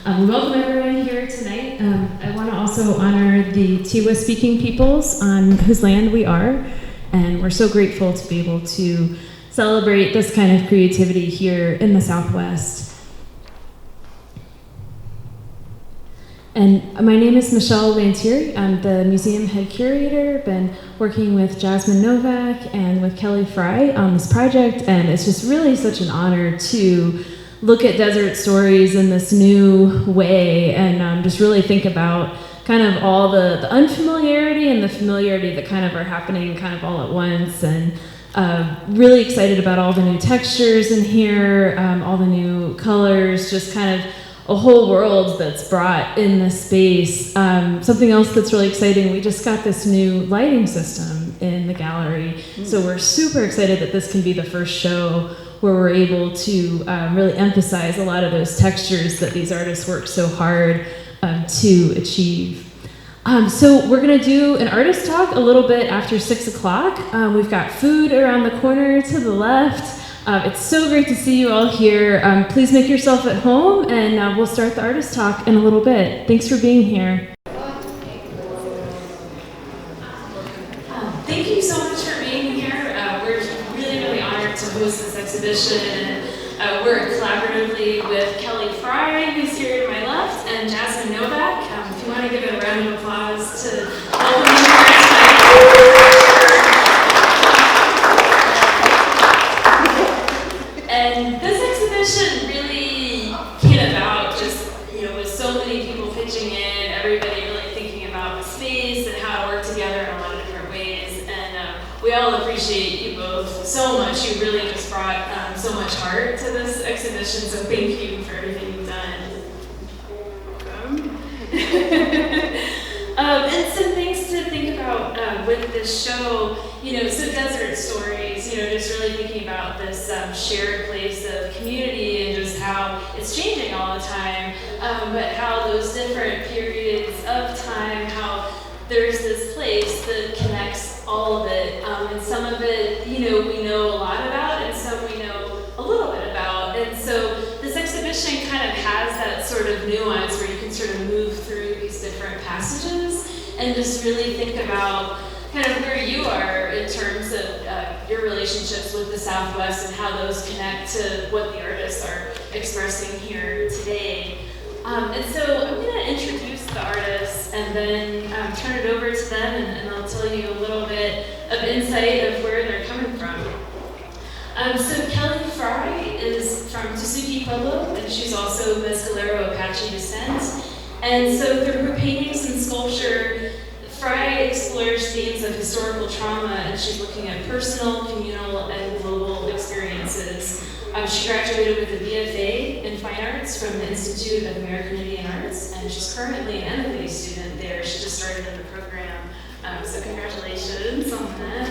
Welcome everyone here tonight. I want to also honor the Tiwa speaking peoples on whose land we are, and we're so grateful to be able to celebrate this kind of creativity here in the Southwest. And my name is Michelle Lantieri. I'm the museum head curator. Been working with Jazmin Novak and with Kelly Frye on this project, and it's just really such an honor to look at desert stories in this new way and just really think about kind of all the unfamiliarity and the familiarity that kind of are happening kind of all at once, and really excited about all the new textures in here, all the new colors, just kind of a whole world that's brought in this space. Something else that's really exciting, we just got this new lighting system in the gallery. So we're super excited that this can be the first show where we're able to really emphasize a lot of those textures that these artists worked so hard to achieve. So we're gonna do an artist talk a little bit after 6 o'clock. We've got food around the corner to the left. It's so great to see you all here. Please make yourself at home, and we'll start the artist talk in a little bit. Thanks for being here. Thank you so much for being here. We're really, really honored to host this exhibition. We're collaboratively with Kelly Frye, who's here to my left, and Jazmin Novak. If you want to give a round of applause to welcome them here tonight. And this exhibition really came about just, with so many people pitching in, everybody really thinking about the space and how to work together in a lot of different ways. And we all appreciate you both so much. You really just brought so much heart to this exhibition, so thank you for everything you've done. Welcome. And some things to think about with this show, so desert stories, just really thinking about this shared place of community and just how it's changing all the time, but how those different periods of time, how there's this place that connects all of it, and some of it, we know a lot about, and some we know a little bit about, and so this exhibition kind of has that sort of nuance where you can sort of move through these different passages and just really think about kind of where you are in terms of your relationships with the Southwest and how those connect to what the artists are expressing here today. And so I'm going to introduce the artists and then turn it over to them, and I'll tell you a little bit of insight of where they're coming from. So Kelly Frye is from Tesuque Pueblo, and she's also Mescalero Apache descent. And so through her paintings and sculpture, Frye explores themes of historical trauma, and she's looking at personal, communal, and global experiences. She graduated with a BFA in Fine Arts from the Institute of American Indian Arts, and she's currently an MFA student there. She just started in the program, so congratulations on that.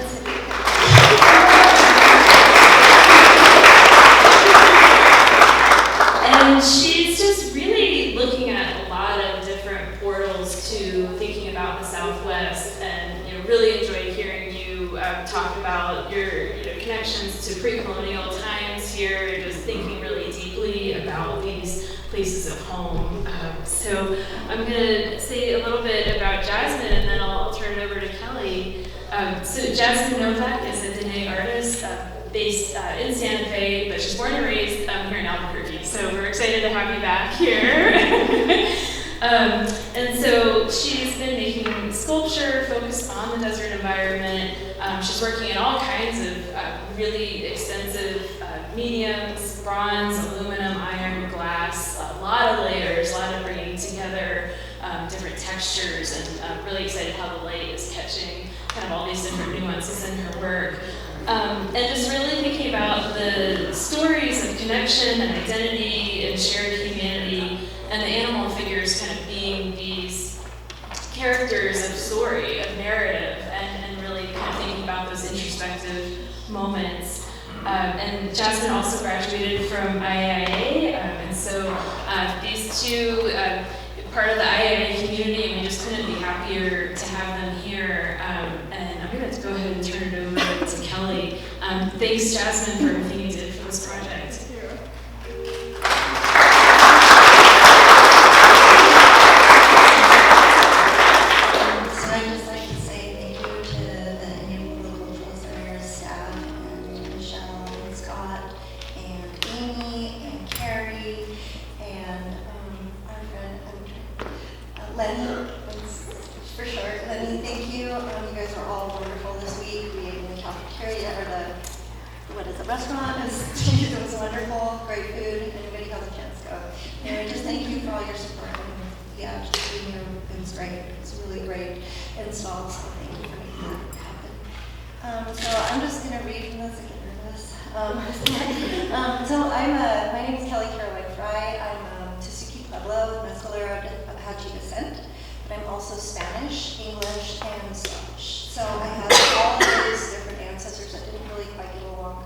And she's just really looking at a lot of different portals to thinking about the Southwest, and really enjoyed hearing you talk about your connections to pre-colonial times here, just thinking really deeply about these places of home. So I'm going to say a little bit about Jazmin, and then I'll turn it over to Kelly. So Jazmin Novak is a Diné artist based in Santa Fe, but she's born and raised here in Albuquerque. So we're excited to have you back here. And so she's been making sculpture focused on the desert environment. She's working in all kinds of really extensive mediums, bronze, aluminum, iron, glass, a lot of layers, a lot of bringing together different textures, and really excited how the light is catching kind of all these different nuances in her work. And just really thinking about the stories of connection and identity and shared humanity, and the animal figures kind of being these characters of story, of narrative, and really kind of thinking about those introspective moments. And Jazmin also graduated from IIA, and so these two, part of the IIA community, and we just couldn't be happier to have them here. And I'm going to go ahead and turn it over to Kelly. Thanks, Jazmin, for everything you did for this project. you. You guys are all wonderful this week. We ate in the cafeteria, or the restaurant. It was wonderful, great food. Anybody has a chance, go. And just thank you for all your support. And yeah, just being here, it was great. It's really great install, so thank you for making that happen. So I'm just going to read from this. I get nervous. My name is Kelly Frye. I'm Tesuque Pueblo, Mescalero Apache descent, but I'm also Spanish, English, and Scottish. So I have all these different ancestors that didn't really quite get along.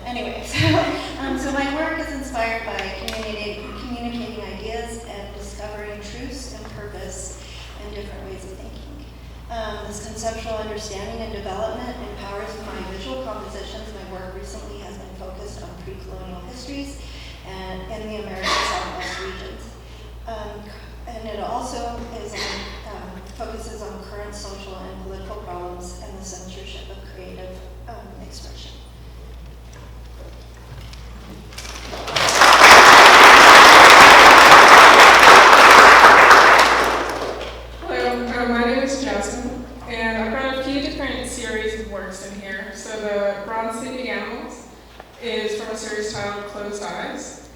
Anyway, so my work is inspired by communicating ideas and discovering truths and purpose and different ways of thinking. This conceptual understanding and development empowers my visual compositions. My work recently has been focused on pre-colonial histories and in the American Southwest regions. And it also focuses on current social and political problems and the censorship of creative expression. Hello, my name is Jasmine, and I've got a few different series of works in here. So the Bronze Sleeping Animals is from a series titled Closed Eyes,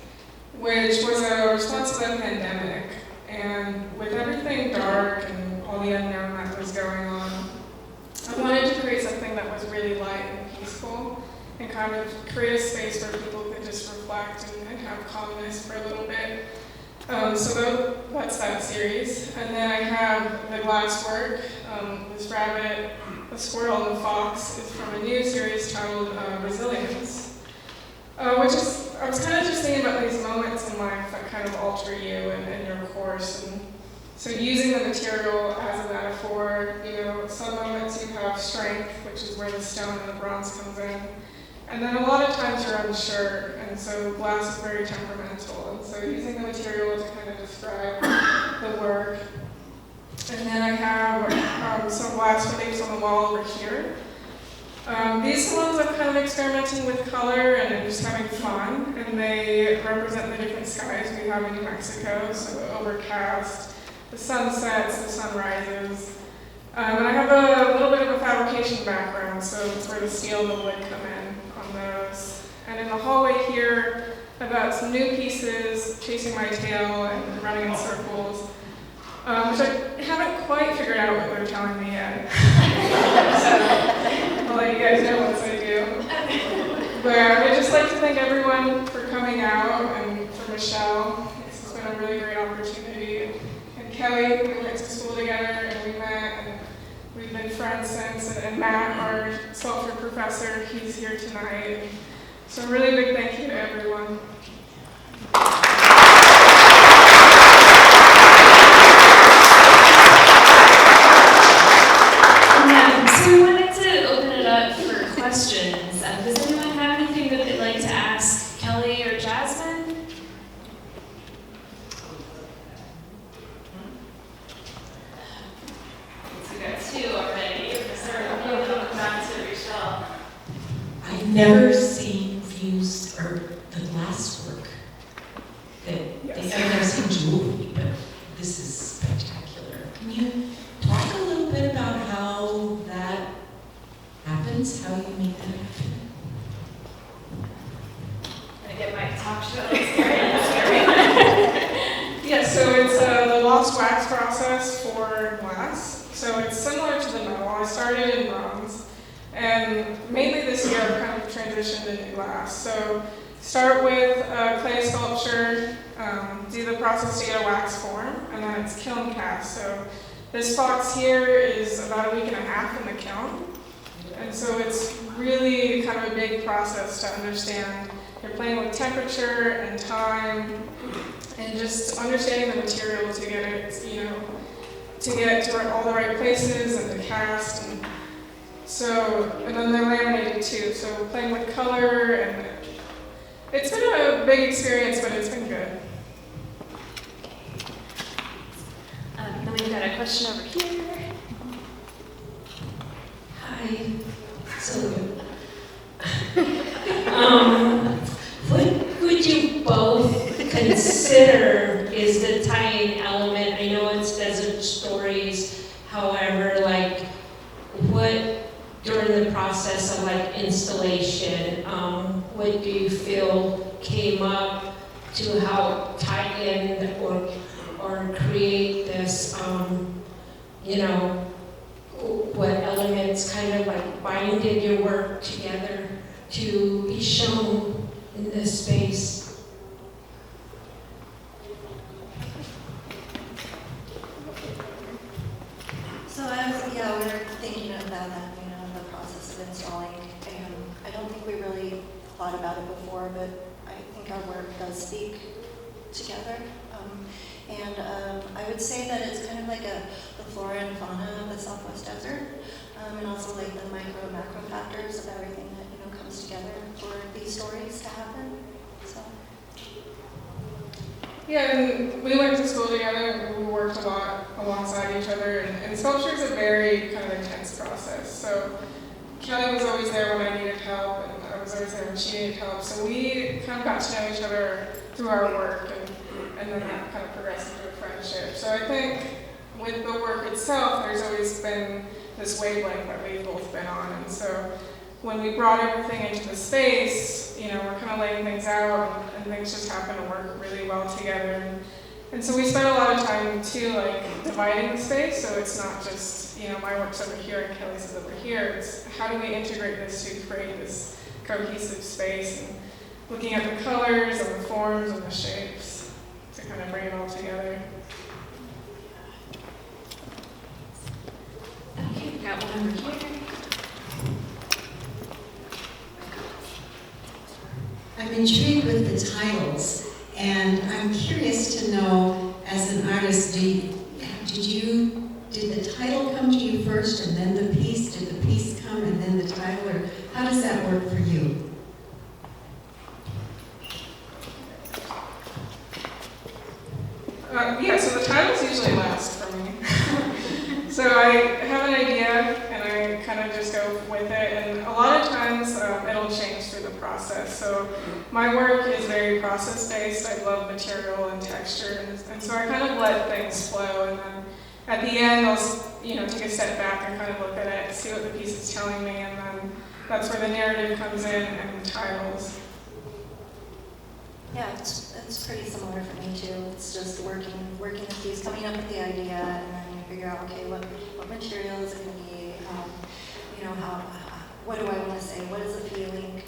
which was a response to the pandemic. And with everything dark and all the unknown that was going on, I wanted to create something that was really light and peaceful and kind of create a space where people could just reflect and have calmness for a little bit. So that's that series. And then I have the glass work. This rabbit, the squirrel, and the fox is from a new series titled Resilience, which is, I was kind of just thinking about these moments in life that kind of alter you and your course. And so using the material as a metaphor, some moments you have strength, which is where the stone and the bronze comes in. And then a lot of times you're unsure, and so glass is very temperamental. And so using the material to kind of describe the work. And then I have some glass reliefs on the wall over here. These are ones I'm kind of experimenting with color and just having fun, and they represent the different skies we have in New Mexico, so overcast, the sunsets, the sunrises. And I have a little bit of a fabrication background, so it's where the steel and the wood come in on those. And in the hallway here, I've got some new pieces, chasing my tail and running in circles, which I haven't quite figured out what they're telling me yet. So I'll let you guys know once I do. But I'd just like to thank everyone for coming out, and for Michelle. This has been a really great opportunity. And Kelly, we went to school together and we met, and we've been friends since. And Matt, our sculpture professor, he's here tonight. So a really big thank you to everyone. So we wanted to open it up for questions. Does anyone have anything that they'd like to ask Kelly or Jasmine? So we got two already. So back to Michelle. I've never seen views or the glass work. I've never seen jewelry, but this is spectacular. Can you talk a little bit about how that happens, how you make that happen? Gonna get my talk show experience. Yeah, so it's the lost wax process for glass. So it's similar to the metal. I started in bronze, and mainly this year I've kind of transitioned into glass. So start with clay sculpture, do the process to get a wax form, and then it's kiln cast. So this fox here is about a week and a half in the kiln. And so it's really kind of a big process to understand. You're playing with temperature and time, and just understanding the material to get it, to get to all the right places and to cast. And then they're laminated too. So playing with color, and it's been a big experience, but it's been good. Then we've got a question over here. Hi. So, what would you both consider is the tying element? I know it's such stories. However, like, what during the process of like installation, what do you feel came up to help tie in or create this, you know, what elements kind of like binded your work together to be shown in this space? So we were thinking about that, you know, the process of installing, and I don't think we really thought about it before, but I think our work does speak together. I would say that it's kind of like the flora and fauna of the Southwest Desert, and also like the micro and macro factors of everything that, you know, comes together for these stories to happen. So. Yeah, and we went to school together and we worked a lot alongside each other, and sculpture is a very kind of intense process. So Kelly was always there when I needed help, and I was always there when she needed help. So we kind of got to know each other through our work, and then that kind of progressed into a friendship. So I think with the work itself, there's always been this wavelength that we've both been on. And so when we brought everything into the space, you know, we're kind of laying things out, and things just happen to work really well together. And so we spent a lot of time too, like dividing the space, so it's not just, you know, my work's over here and Kelly's is over here. It's how do we integrate this to create this cohesive space, and looking at the colors and the forms and the shapes to kind of bring it all together. Okay, we've got one over here. I'm intrigued with the titles, and I'm curious to know, as an artist, did the title come to you first and then the piece? Did the piece come and then the title, or how does that work for you? Yeah, so the titles usually last for me. So I have an idea and I kind of just go with it, and a lot of times it'll change through the process. So my work is very process-based. I love material and texture, and so I kind of let things flow, and then at the end I'll take a step back and kind of look at it, see what the piece is telling me, and then that's where the narrative comes in and the titles. Yeah, it's pretty similar for me too. It's just working the piece, coming up with the idea, and then you figure out, okay, what material is it going to be? What do I want to say? What is the feeling?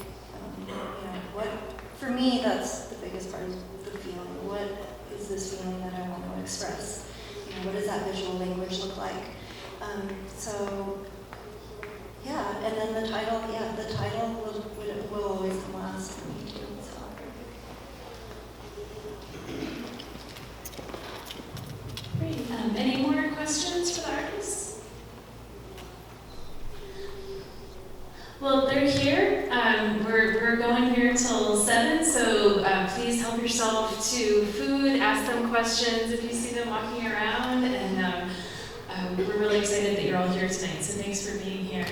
For me, that's the biggest part, is the feeling. What is this feeling that I want to express? What does that visual language look like? And then the title will always come last for me too. So. Great. Any more questions for the artists? Well, they're here. We're going here till 7, so please help yourself to food, ask them questions if you see them walking around, and we're really excited that you're all here tonight, so thanks for being here.